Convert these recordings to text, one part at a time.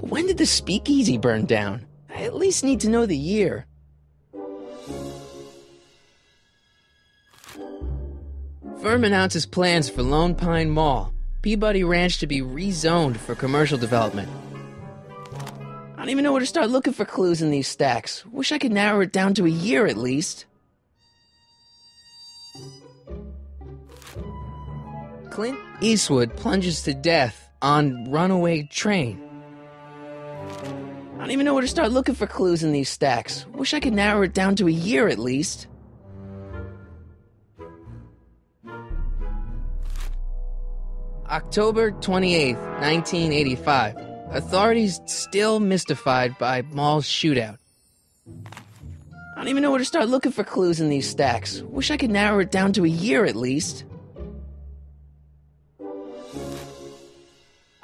When did the speakeasy burn down? I at least need to know the year. Firm announces plans for Lone Pine Mall, Peabody Ranch to be rezoned for commercial development. I don't even know where to start looking for clues in these stacks. Wish I could narrow it down to a year at least. Clint Eastwood plunges to death on runaway train. I don't even know where to start looking for clues in these stacks. Wish I could narrow it down to a year at least. October 28th, 1985. Authorities still mystified by mall shootout. I don't even know where to start looking for clues in these stacks. Wish I could narrow it down to a year at least.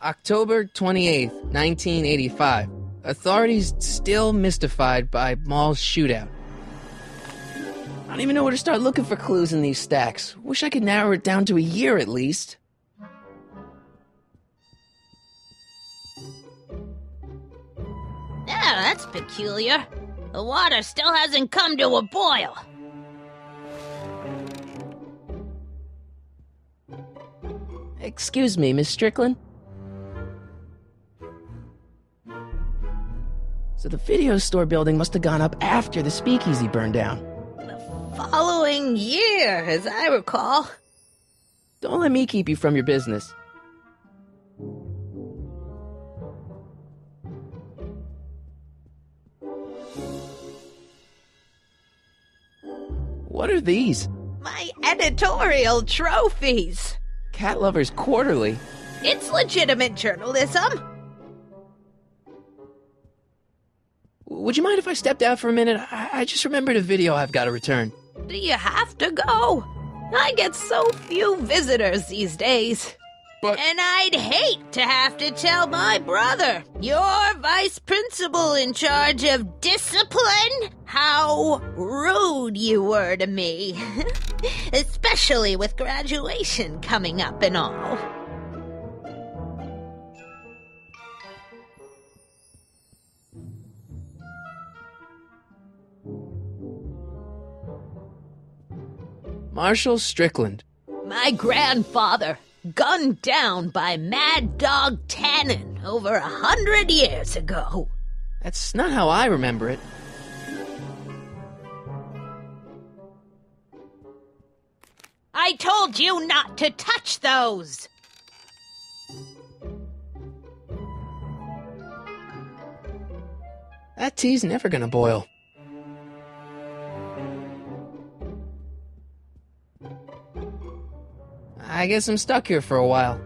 October 28th, 1985. Authorities still mystified by mall shootout. I don't even know where to start looking for clues in these stacks. Wish I could narrow it down to a year at least. Yeah, that's peculiar. The water still hasn't come to a boil. Excuse me, Miss Strickland? So the video store building must have gone up after the speakeasy burned down. The following year, as I recall. Don't let me keep you from your business. What are these? My editorial trophies. Cat Lovers Quarterly. It's legitimate journalism. Would you mind if I stepped out for a minute? I just remembered a video I've got to return. Do you have to go? I get so few visitors these days. But... And I'd hate to have to tell my brother, your vice principal in charge of discipline, how rude you were to me. Especially with graduation coming up and all. Marshall Strickland. My grandfather, gunned down by Mad Dog Tannen over 100 years ago. That's not how I remember it. I told you not to touch those! That tea's never gonna boil. I guess I'm stuck here for a while.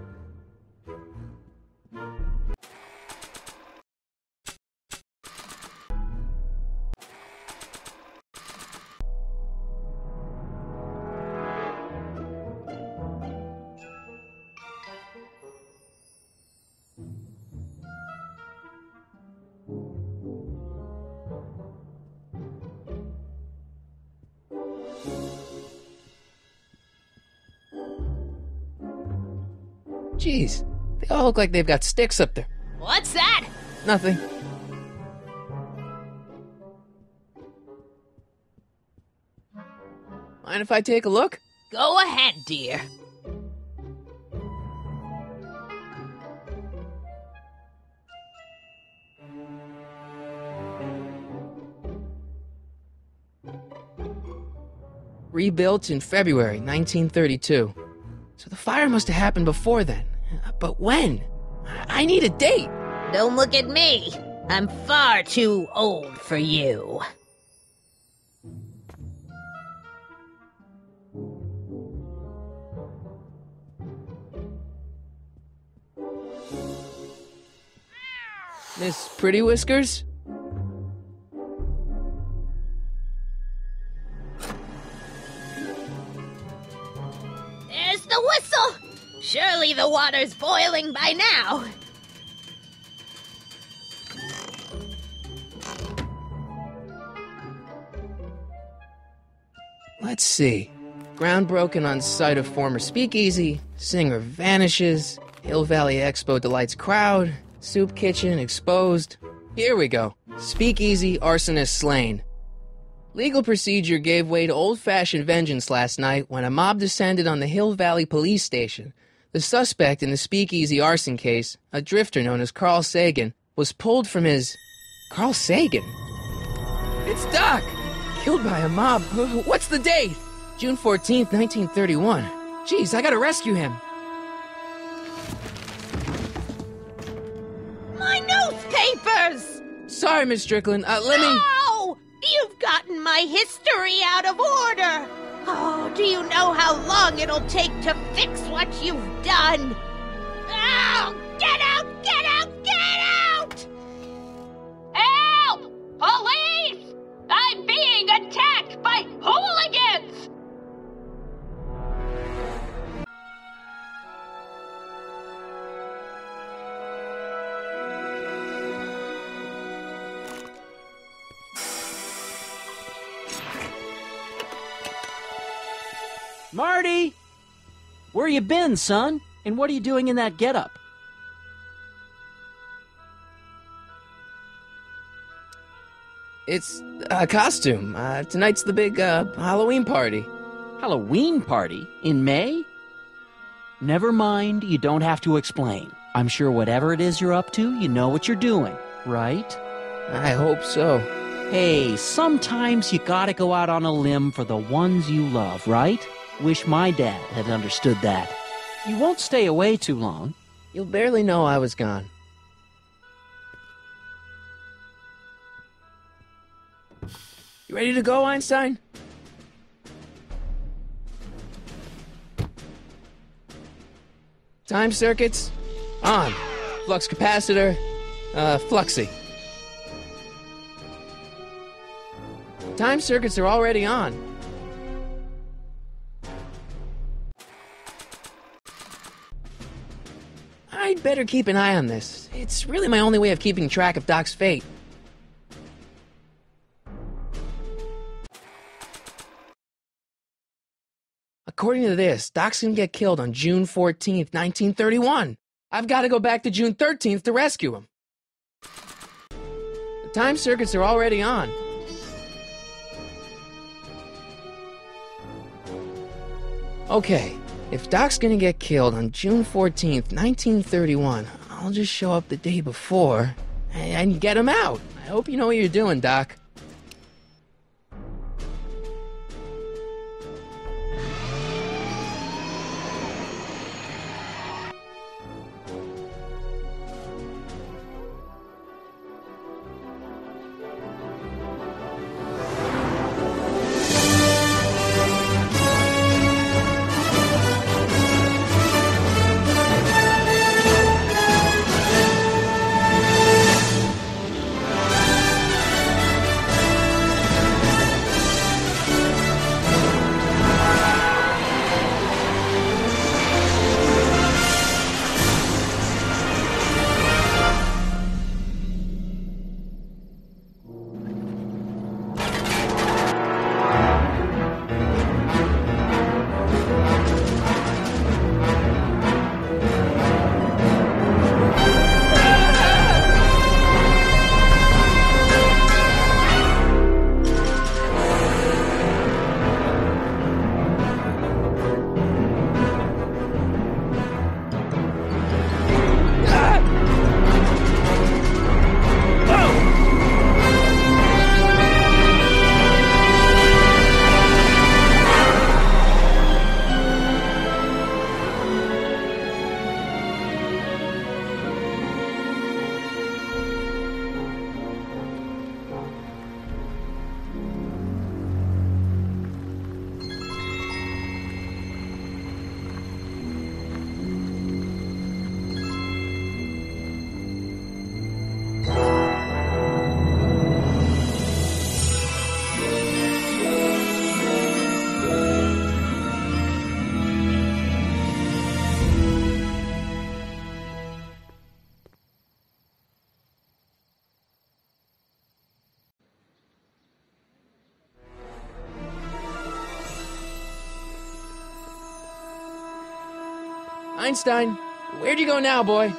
Jeez, they all look like they've got sticks up there. What's that? Nothing. Mind if I take a look? Go ahead, dear. Rebuilt in February 1932. So the fire must have happened before then. But when? I need a date. Don't look at me. I'm far too old for you. Miss Pretty Whiskers? There's the whistle! Surely the water's boiling by now. Let's see. Ground broken on site of former speakeasy. Singer vanishes. Hill Valley Expo delights crowd. Soup kitchen exposed. Here we go. Speakeasy arsonist slain. Legal procedure gave way to old-fashioned vengeance last night when a mob descended on the Hill Valley Police Station. The suspect in the Speakeasy arson case, a drifter known as Carl Sagan, was pulled from his... Carl Sagan? It's Doc! Killed by a mob. What's the date? June 14th, 1931. Jeez, I gotta rescue him. My newspapers! Sorry, Miss Strickland. Let me... No! You've gotten my history out of order! Oh, do you know how long it'll take to fix what you've done? Oh, get out! Get out! Get out! Help! Police! I'm being attacked by hooligans! Marty! Where you been, son? And what are you doing in that getup? It's a costume. Tonight's the big, Halloween party. Halloween party? In May? Never mind, you don't have to explain. I'm sure whatever it is you're up to, you know what you're doing, right? I hope so. Hey, sometimes you gotta go out on a limb for the ones you love, right? Wish my dad had understood that. You won't stay away too long. You'll barely know I was gone. You ready to go, Einstein? Time circuits on. Flux capacitor, fluxy. Time circuits are already on. I'd better keep an eye on this. It's really my only way of keeping track of Doc's fate. According to this, Doc's gonna get killed on June 14th, 1931. I've got to go back to June 13th to rescue him. The time circuits are already on. Okay, if Doc's gonna get killed on June 14th, 1931, I'll just show up the day before and get him out. I hope you know what you're doing, Doc. Einstein, where'd you go now, boy?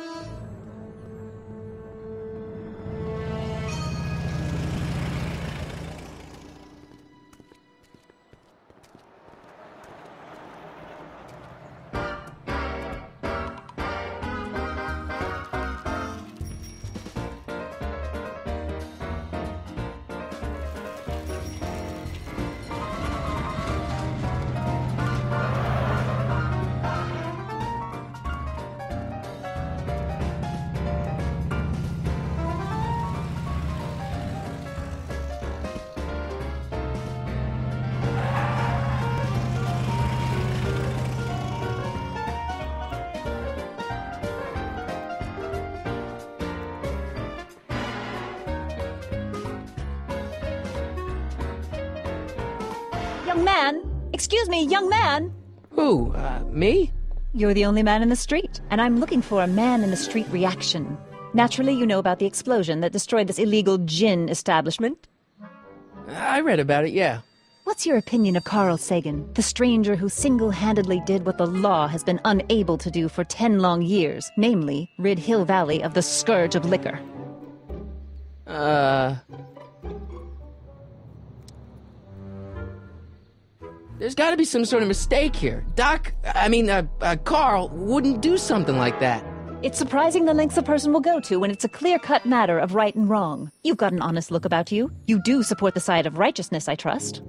Young man! Excuse me, young man! Who, me? You're the only man in the street, and I'm looking for a man-in-the-street reaction. Naturally, you know about the explosion that destroyed this illegal gin establishment. I read about it, yeah. What's your opinion of Carl Sagan, the stranger who single-handedly did what the law has been unable to do for 10 long years, namely, rid Hill Valley of the scourge of liquor? There's gotta be some sort of mistake here. Carl wouldn't do something like that. It's surprising the lengths a person will go to when it's a clear-cut matter of right and wrong. You've got an honest look about you. You do support the side of righteousness, I trust.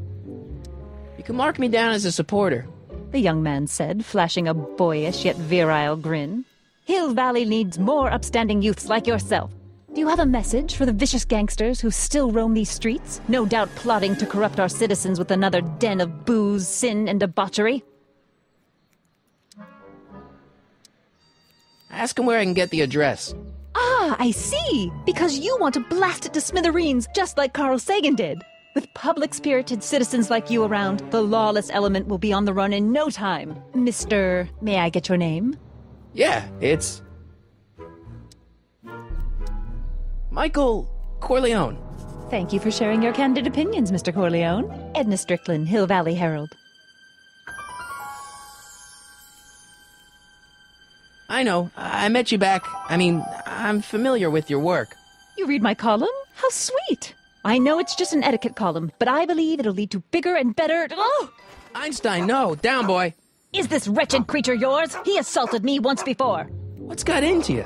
You can mark me down as a supporter. The young man said, flashing a boyish yet virile grin. Hill Valley needs more upstanding youths like yourself. Do you have a message for the vicious gangsters who still roam these streets, no doubt plotting to corrupt our citizens with another den of booze, sin, and debauchery? Ask him where I can get the address. Ah, I see! Because you want to blast it to smithereens just like Carl Sagan did. With public-spirited citizens like you around, the lawless element will be on the run in no time. Mr. May I get your name? Yeah, it's... Michael Corleone. Thank you for sharing your candid opinions, Mr. Corleone. Edna Strickland, Hill Valley Herald. I know. I met you back. I'm familiar with your work. You read my column? How sweet! I know it's just an etiquette column, but I believe it'll lead to bigger and better... Oh! Einstein, no. Down, boy. Is this wretched creature yours? He assaulted me once before. What's got into you?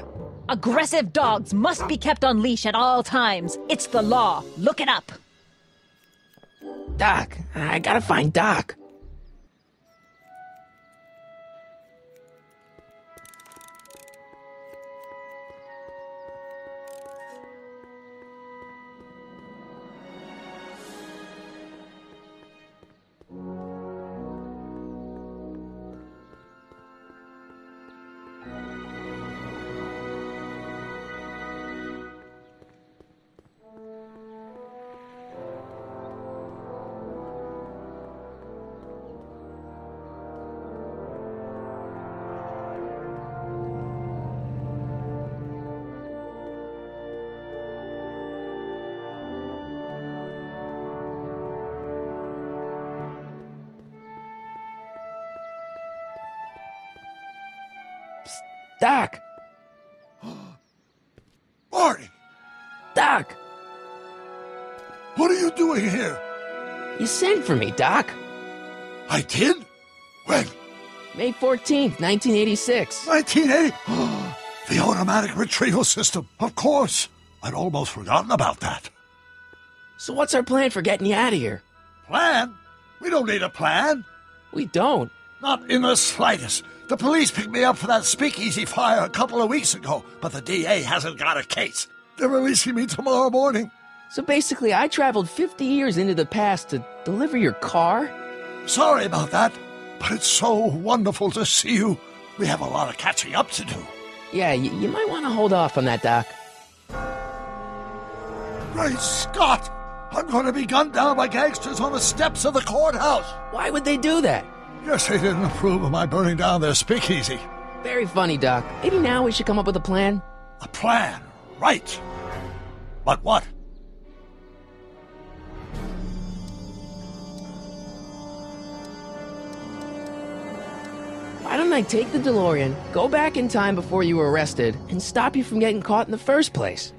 Aggressive dogs must be kept on leash at all times. It's the law. Look it up. Doc. I gotta find Doc. Doc! Marty! Doc! What are you doing here? You sent for me, Doc. I did? When? May 14th, 1986. 1980? The automatic retrieval system. Of course. I'd almost forgotten about that. So what's our plan for getting you out of here? Plan? We don't need a plan. We don't. Not in the slightest. The police picked me up for that speakeasy fire a couple of weeks ago, but the DA hasn't got a case. They're releasing me tomorrow morning. So basically, I traveled 50 years into the past to deliver your car? Sorry about that, but it's so wonderful to see you. We have a lot of catching up to do. Yeah, you might want to hold off on that, Doc. Great Scott! I'm going to be gunned down by gangsters on the steps of the courthouse. Why would they do that? Guess they didn't approve of my burning down their speakeasy. Very funny, Doc. Maybe now we should come up with a plan? A plan, right. But what? Why don't I take the DeLorean, go back in time before you were arrested, and stop you from getting caught in the first place?